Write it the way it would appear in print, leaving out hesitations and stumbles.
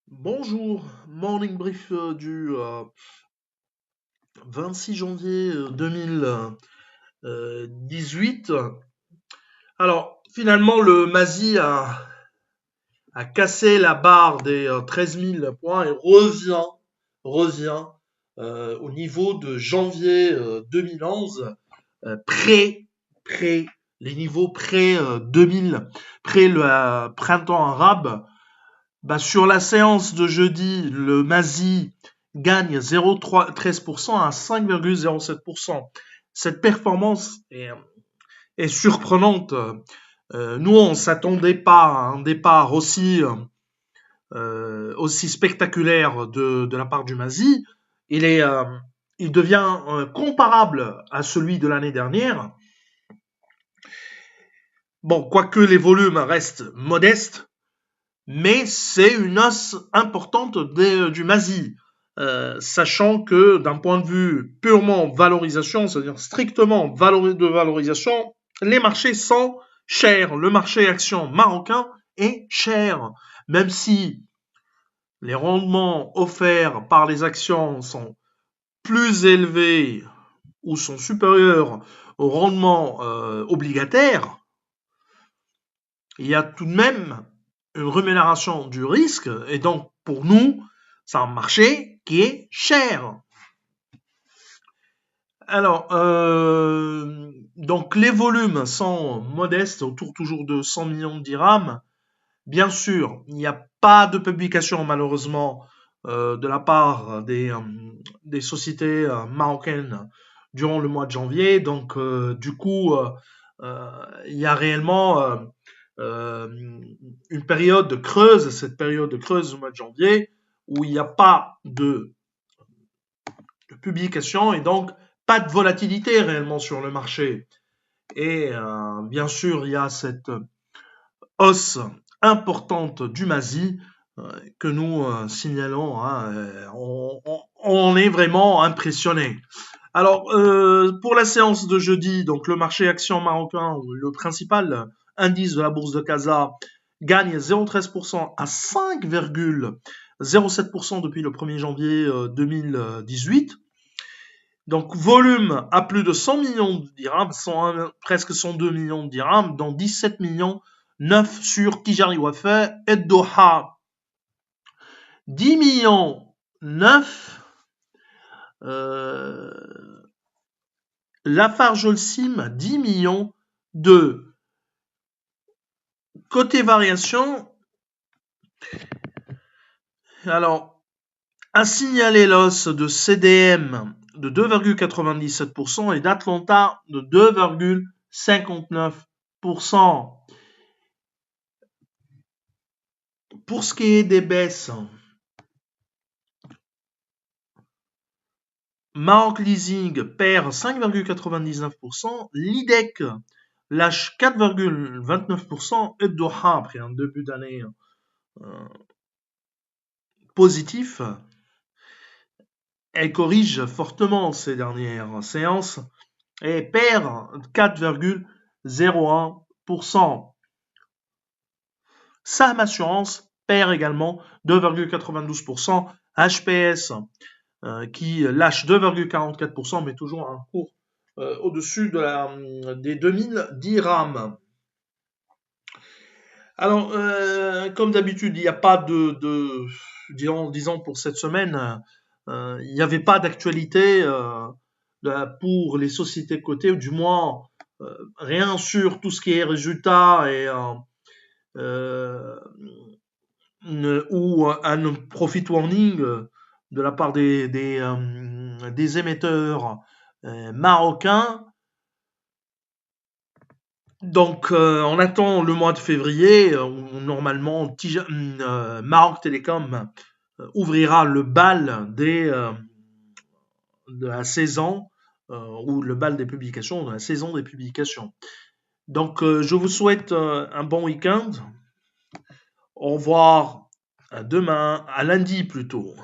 Bonjour, morning brief du 26 janvier 2018. Alors, finalement, le Masi a cassé la barre des 13 000 points et revient au niveau de janvier 2011, près les niveaux près 2000, près le printemps arabe. Sur la séance de jeudi, le Masi gagne 0,13% à 5,07%. Cette performance est surprenante. Nous, on ne s'attendait pas à un départ aussi spectaculaire de la part du Masi. Il devient comparable à celui de l'année dernière. Bon, quoique les volumes restent modestes, mais c'est une hausse importante du Masi. Sachant que d'un point de vue purement valorisation, c'est-à-dire strictement de valorisation, les marchés sont chers. Le marché action marocain est cher, même si les rendements offerts par les actions sont plus élevés ou sont supérieurs aux rendements obligataires. Il y a tout de même une rémunération du risque, et donc pour nous, c'est un marché qui est cher. Alors, donc les volumes sont modestes, autour toujours de 100 millions de dirhams. Bien sûr, il n'y a pas de publication malheureusement de la part des sociétés marocaines durant le mois de janvier. Donc, du coup, il y a réellement une période creuse, cette période creuse du mois de janvier, où il n'y a pas de publication et donc pas de volatilité réellement sur le marché. Et bien sûr, il y a cette hausse importante du Masi que nous signalons. On est vraiment impressionné. Alors, pour la séance de jeudi, donc le marché action marocain, le principal indice de la bourse de Casa, gagne 0,13% à 5,07% depuis le 1er janvier 2018. Donc, volume à plus de 100 millions de dirhams, presque 102 millions de dirhams, dont 17 millions 9 sur Tijari Wafa et Doha. 10 millions 9 Lafarge Holcim 10 millions 2. Côté variation, alors, à signaler l'os de CDM de 2,97% et d'Atlanta de 2,59%. Pour ce qui est des baisses, Maroc Leasing perd 5,99%, l'IDEC lâche 4,29% et Doha, après un début d'année positif, elle corrige fortement ces dernières séances et perd 4,01%. Sam Assurance perd également 2,92%. HPS qui lâche 2,44%, mais toujours un cours au-dessus des 2000 dirhams. Alors, comme d'habitude, il n'y a pas disons pour cette semaine, il n'y avait pas d'actualité pour les sociétés cotées, ou du moins rien sur tout ce qui est résultats et ou un profit warning de la part des émetteurs marocains. Donc, on attend le mois de février où normalement Maroc Télécom ouvrira le bal de la saison ou le bal des publications, de la saison des publications. Donc, je vous souhaite un bon week-end. Au revoir à demain, à lundi plutôt.